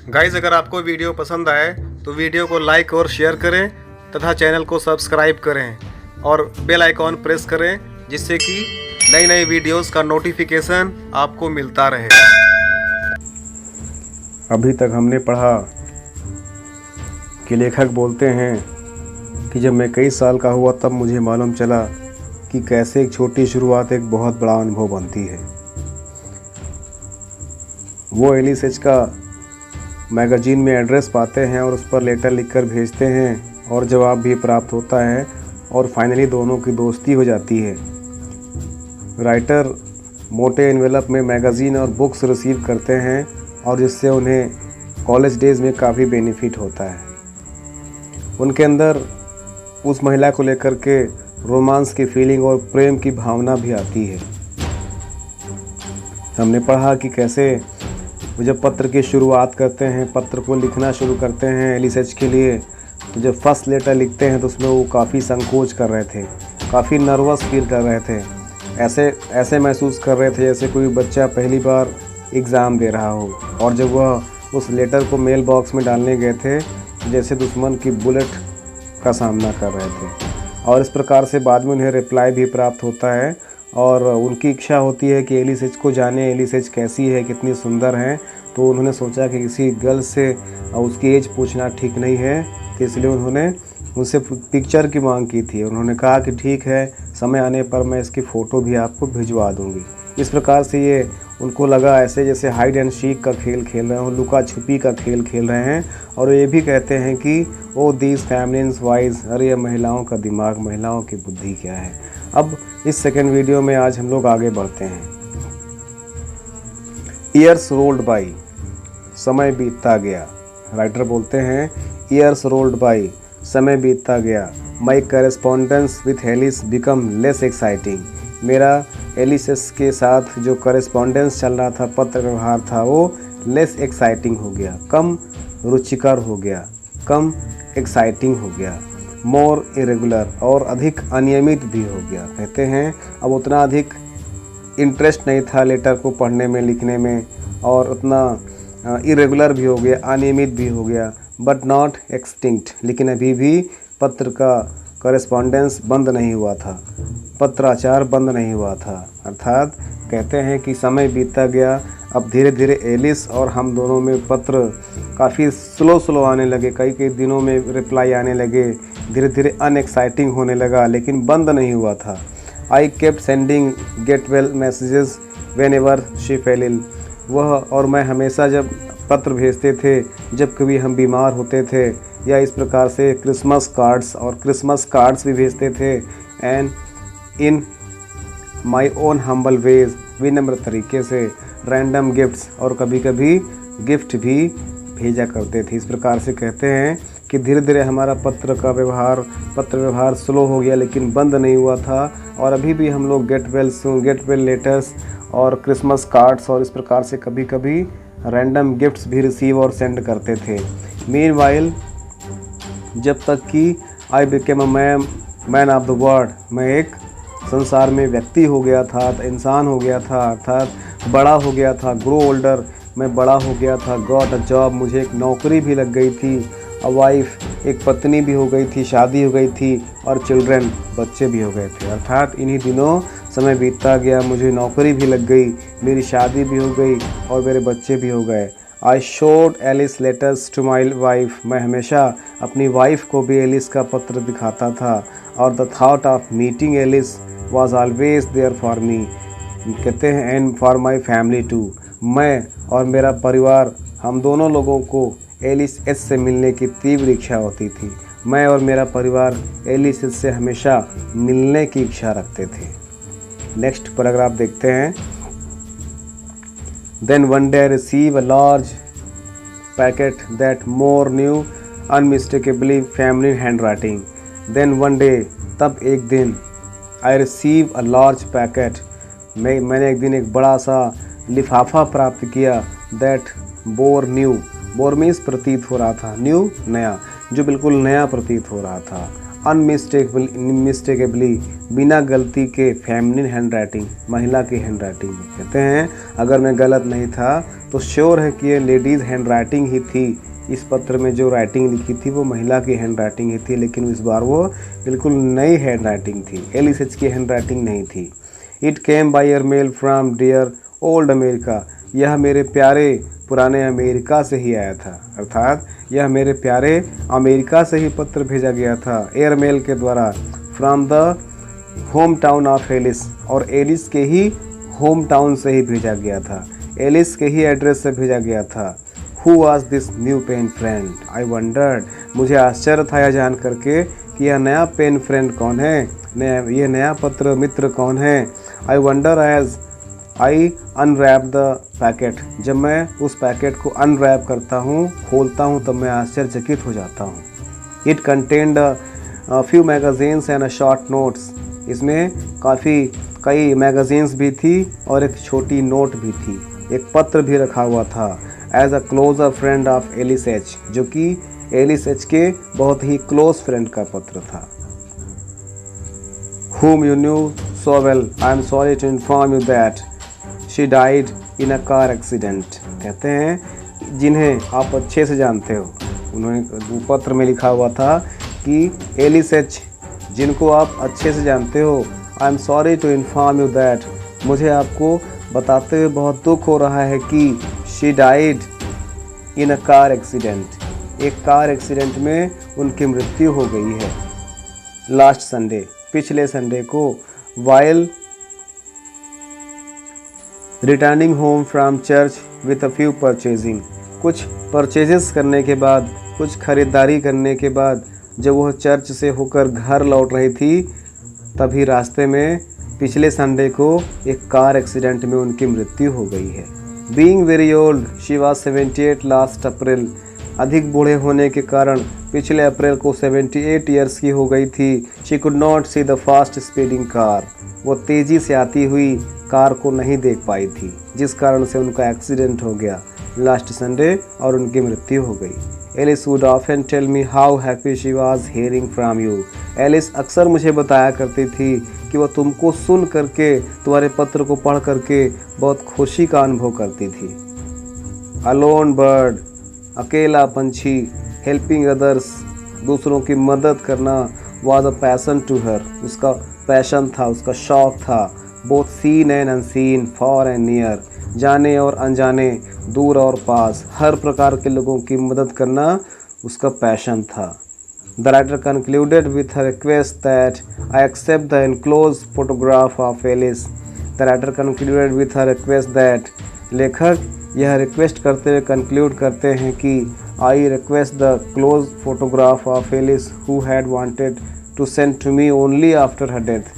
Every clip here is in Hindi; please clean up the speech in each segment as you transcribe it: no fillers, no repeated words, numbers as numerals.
गाइस, अगर आपको वीडियो पसंद आए तो वीडियो को लाइक और शेयर करें तथा चैनल को सब्सक्राइब करें और बेल आइकॉन प्रेस करें, जिससे कि नई नई वीडियोस का नोटिफिकेशन आपको मिलता रहे। अभी तक हमने पढ़ा कि लेखक बोलते हैं कि जब मैं कई साल का हुआ तब मुझे मालूम चला कि कैसे एक छोटी शुरुआत एक बहुत बड़ा अनुभव बनती है। वो एलिस एच का मैगज़ीन में एड्रेस पाते हैं और उस पर लेटर लिखकर भेजते हैं और जवाब भी प्राप्त होता है और फाइनली दोनों की दोस्ती हो जाती है। राइटर मोटे एनवेलप में मैगज़ीन और बुक्स रिसीव करते हैं और जिससे उन्हें कॉलेज डेज़ में काफ़ी बेनिफिट होता है। उनके अंदर उस महिला को लेकर के रोमांस की फीलिंग और प्रेम की भावना भी आती है। हमने पढ़ा कि कैसे वो जब पत्र की शुरुआत करते हैं, पत्र को लिखना शुरू करते हैं एलिस एच के लिए, तो जब फर्स्ट लेटर लिखते हैं तो उसमें वो काफ़ी संकोच कर रहे थे, काफ़ी नर्वस फील कर रहे थे। ऐसे महसूस कर रहे थे जैसे कोई बच्चा पहली बार एग्ज़ाम दे रहा हो। और जब वह उस लेटर को मेल बॉक्स में डालने गए थे, जैसे दुश्मन की बुलेट का सामना कर रहे थे। और इस प्रकार से बाद में उन्हें रिप्लाई भी प्राप्त होता है और उनकी इच्छा होती है कि एलिस एच को जाने, एलिस एच कैसी है, कितनी सुंदर है। तो उन्होंने सोचा कि किसी गर्ल से उसकी एज पूछना ठीक नहीं है, तो इसलिए उन्होंने उनसे पिक्चर की मांग की थी। उन्होंने कहा कि ठीक है, समय आने पर मैं इसकी फ़ोटो भी आपको भिजवा दूंगी। इस प्रकार से ये उनको लगा ऐसे जैसे हाइड एंड सीक का खेल खेल रहे हैं, लुका छुपी का खेल खेल रहे हैं। और ये भी कहते हैं कि ओ दीज फैमिलीज वाइज, अरे ये महिलाओं का दिमाग, महिलाओं की बुद्धि क्या है। अब इस सेकेंड वीडियो में आज हम लोग आगे बढ़ते हैं। ईयर्स रोल्ड बाई, समय बीतता गया। राइटर बोलते हैं ईयर्स रोल्ड बाई, समय बीतता गया। My correspondence with Alice become less exciting. मेरा एलिस के साथ जो करेस्पॉन्डेंस चल रहा था, पत्र व्यवहार था, वो लेस एक्साइटिंग हो गया, कम रुचिकर हो गया, कम एक्साइटिंग हो गया। मोर इरेगुलर, और अधिक अनियमित भी हो गया। कहते हैं अब उतना अधिक इंटरेस्ट नहीं था लेटर को पढ़ने में, लिखने में, और उतना इरेगुलर भी हो गया, अनियमित भी हो गया। बट नॉट एक्सटिंक्ट, लेकिन अभी भी पत्र का करेस्पॉन्डेंस बंद नहीं हुआ था, पत्राचार बंद नहीं हुआ था। अर्थात कहते हैं कि समय बीतता गया, अब धीरे धीरे एलिस और हम दोनों में पत्र काफ़ी स्लो आने लगे, कई दिनों में रिप्लाई आने लगे, धीरे धीरे अनएक्साइटिंग होने लगा, लेकिन बंद नहीं हुआ था। I kept sending get well messages whenever she fell ill. वह और मैं हमेशा जब पत्र भेजते थे जब कभी हम बीमार होते थे, या इस प्रकार से क्रिसमस कार्ड्स भी भेजते थे। And in my own humble ways, विनम्र तरीके से रैंडम गिफ्ट्स, और कभी कभी गिफ्ट भी भेजा करते थे। इस प्रकार से कहते हैं कि धीरे धीरे हमारा पत्र व्यवहार स्लो हो गया, लेकिन बंद नहीं हुआ था। और अभी भी हम लोग गेट वेल लेटर्स और क्रिसमस कार्ड्स और इस प्रकार से कभी कभी रैंडम गिफ्ट्स भी रिसीव और सेंड करते थे। मीनवाइल, जब तक कि I became a man of the world, मैं एक संसार में व्यक्ति हो गया था, इंसान हो गया था, अर्थात बड़ा हो गया था। ग्रो ओल्डर, मैं बड़ा हो गया था। गॉट अ जॉब, मुझे एक नौकरी भी लग गई थी। अ वाइफ, एक पत्नी भी हो गई थी, शादी हो गई थी। और चिल्ड्रन, बच्चे भी हो गए थे। अर्थात इन्हीं दिनों समय बीतता गया, मुझे नौकरी भी लग गई, मेरी शादी भी हो गई और मेरे बच्चे भी हो गए। I showed Alice letters to my wife, मैं हमेशा अपनी वाइफ को भी एलिस का पत्र दिखाता था। और the thought of meeting Alice was always there for me. कहते हैं and for my family too, मैं और मेरा परिवार, हम दोनों लोगों को एलिस एच से मिलने की तीव्र इच्छा होती थी। मैं और मेरा परिवार एलिस एच से हमेशा मिलने की इच्छा रखते थे। नेक्स्ट पैराग्राफ देखते हैं। Then one day I receive a large packet that more new, unmistakably feminine handwriting. Then one day, तब एक दिन, I receive a large packet, मैंने एक दिन एक बड़ा सा लिफाफा प्राप्त किया। That bore new, bore means प्रतीत हो रहा था, new नया, जो बिल्कुल नया प्रतीत हो रहा था। अनमिस्टेकेबली, बिना गलती के, फेमिनिन हैंड राइटिंग, महिला की हैंड राइटिंग। कहते हैं अगर मैं गलत नहीं था तो श्योर है कि ये लेडीज़ हैंड राइटिंग ही थी। इस पत्र में जो राइटिंग लिखी थी वो महिला की हैंड राइटिंग ही थी, लेकिन इस बार वो बिल्कुल नई हैंड राइटिंग थी, एलिस एच की हैंड राइटिंग नहीं थी। It came by air mail from dear old America, यह मेरे प्यारे पुराने अमेरिका से ही आया था, अर्थात यह मेरे प्यारे अमेरिका से ही पत्र भेजा गया था एयर मेल के द्वारा, from the home town of Alice, और एलिस के ही होम टाउन से ही भेजा गया था, एलिस के ही एड्रेस से भेजा गया था। Who was this new pen friend, I wondered, मुझे आश्चर्य था यह जान करके कि यह नया पेन फ्रेंड कौन है, ये नया पत्र मित्र कौन है। I wonder as I unwrap the packet, जब मैं उस पैकेट को अनरैप करता हूँ, खोलता हूँ, तब मैं आश्चर्यचकित हो जाता हूँ। It contained few magazines and short notes, इसमें कई मैगजीन्स भी थी और एक छोटी नोट भी थी, एक पत्र भी रखा हुआ था। As a closer friend of Alice H, जो कि एलिस एच के बहुत ही क्लोज फ्रेंड का पत्र था। Whom you knew so well, I am sorry to inform you that she died in a car accident. कहते हैं जिन्हें आप अच्छे से जानते हो, उन्होंने पत्र में लिखा हुआ था कि एलिस एच, जिनको आप अच्छे से जानते हो, I am sorry to inform you that, मुझे आपको बताते हुए बहुत दुख हो रहा है कि she died in a car accident, एक कार एक्सीडेंट में उनकी मृत्यु हो गई है। लास्ट संडे, पिछले संडे को, while returning home from church with a few purchasing, कुछ परचेजेस करने के बाद, कुछ खरीदारी करने के बाद जब वह चर्च से होकर घर लौट रही थी, तभी रास्ते में पिछले संडे को एक कार एक्सीडेंट में उनकी मृत्यु हो गई है। Being very old she was 78 last April, अधिक बूढ़े होने के कारण पिछले अप्रैल को 78 ईयर्स की हो गई थी। She could not see the fast speeding car, वो तेज़ी से आती हुई कार को नहीं देख पाई थी, जिस कारण से उनका एक्सीडेंट हो गया लास्ट संडे और उनकी मृत्यु हो गई। Alice would often tell me how happy she was hearing from you, Alice अक्सर मुझे बताया करती थी कि वह तुमको सुन करके, तुम्हारे पत्र को पढ़ करके बहुत खुशी का अनुभव करती थी। अलोन बर्ड, अकेला पंछी, हेल्पिंग अदर्स, दूसरों की मदद करना, was a passion to her, उसका पैशन था, उसका शौक था। Both seen and unseen, far and near, जाने और अनजाने, दूर और पास, हर प्रकार के लोगों की मदद करना उसका पैशन था। The writer concluded with her request that I accept the enclosed photograph of Alice. The writer concluded with her request that, लेखक यह रिक्वेस्ट करते हुए कंक्लूड करते हैं कि I request the close photograph of Alice who had wanted to send to me only after her death.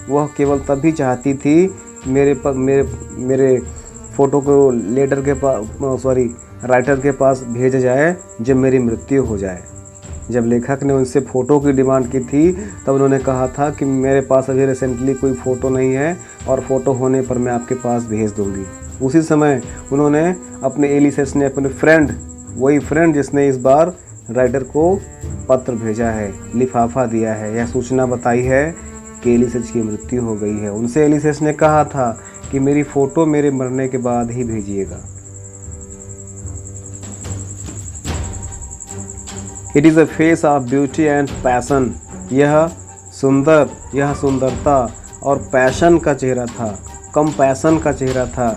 वह केवल तभी चाहती थी मेरे फ़ोटो को लेटर के पास राइटर के पास भेजा जाए जब मेरी मृत्यु हो जाए। जब लेखक ने उनसे फ़ोटो की डिमांड की थी तब उन्होंने कहा था कि मेरे पास अभी रिसेंटली कोई फ़ोटो नहीं है और फ़ोटो होने पर मैं आपके पास भेज दूंगी। उसी समय उन्होंने अपने एलिस एच ने अपने फ्रेंड, वही फ्रेंड जिसने इस बार राइटर को पत्र भेजा है, लिफाफा दिया है, यह सूचना बताई है कि एलिस एच की मृत्यु हो गई है। उनसे एलिस एच ने कहा था कि मेरी फ़ोटो मेरे मरने के बाद ही भेजिएगा। It is a face of beauty and passion, यह सुंदरता और पैशन का चेहरा था, कंपैशन का चेहरा था,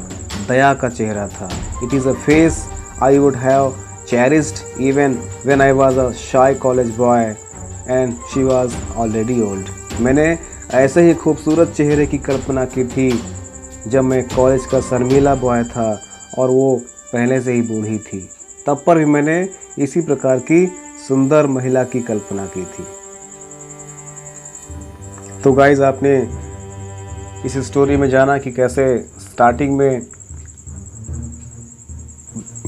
दया का चेहरा था। It is a face I would have cherished even when I was a shy college boy and she was already old. मैंने ऐसे ही खूबसूरत चेहरे की कल्पना की थी जब मैं कॉलेज का शर्मीला बॉय था और वो पहले से ही बूढ़ी थी, तब पर भी मैंने इसी प्रकार की सुंदर महिला की कल्पना की थी। तो गाइज, आपने इस स्टोरी में जाना कि कैसे स्टार्टिंग में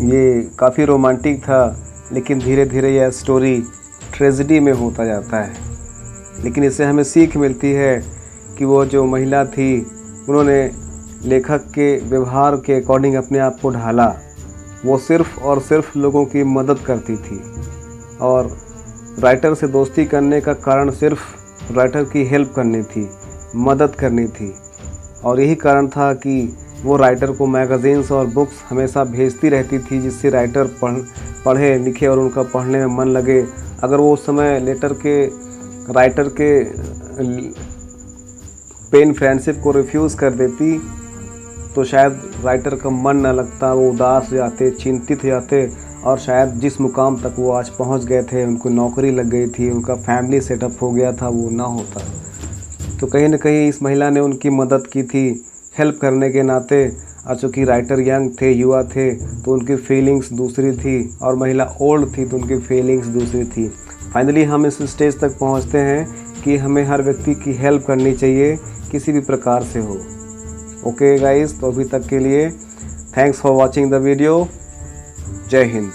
ये काफ़ी रोमांटिक था, लेकिन धीरे धीरे यह स्टोरी ट्रेजेडी में होता जाता है। लेकिन इससे हमें सीख मिलती है कि वो जो महिला थी उन्होंने लेखक के व्यवहार के अकॉर्डिंग अपने आप को ढाला। वो सिर्फ़ और सिर्फ लोगों की मदद करती थी और राइटर से दोस्ती करने का कारण सिर्फ राइटर की हेल्प करनी थी, मदद करनी थी। और यही कारण था कि वो राइटर को मैगज़ीन्स और बुक्स हमेशा भेजती रहती थी, जिससे राइटर पढ़े लिखे और उनका पढ़ने में मन लगे। अगर वो उस समय राइटर के पेन फ्रेंडशिप को रिफ्यूज़ कर देती तो शायद राइटर का मन न लगता, वो उदास हो जाते, चिंतित हो जाते और शायद जिस मुकाम तक वो आज पहुंच गए थे, उनको नौकरी लग गई थी, उनका फैमिली सेटअप हो गया था, वो ना होता। तो कहीं न कहीं इस महिला ने उनकी मदद की थी हेल्प करने के नाते। और चूँकि राइटर यंग थे, युवा थे, तो उनकी फीलिंग्स दूसरी थी और महिला ओल्ड थी तो उनकी फीलिंग्स दूसरी थी। फाइनली हम इस स्टेज तक पहुंचते हैं कि हमें हर व्यक्ति की हेल्प करनी चाहिए, किसी भी प्रकार से हो। ओके गाइस, तो अभी तक के लिए thanks for watching the video. जय हिंद।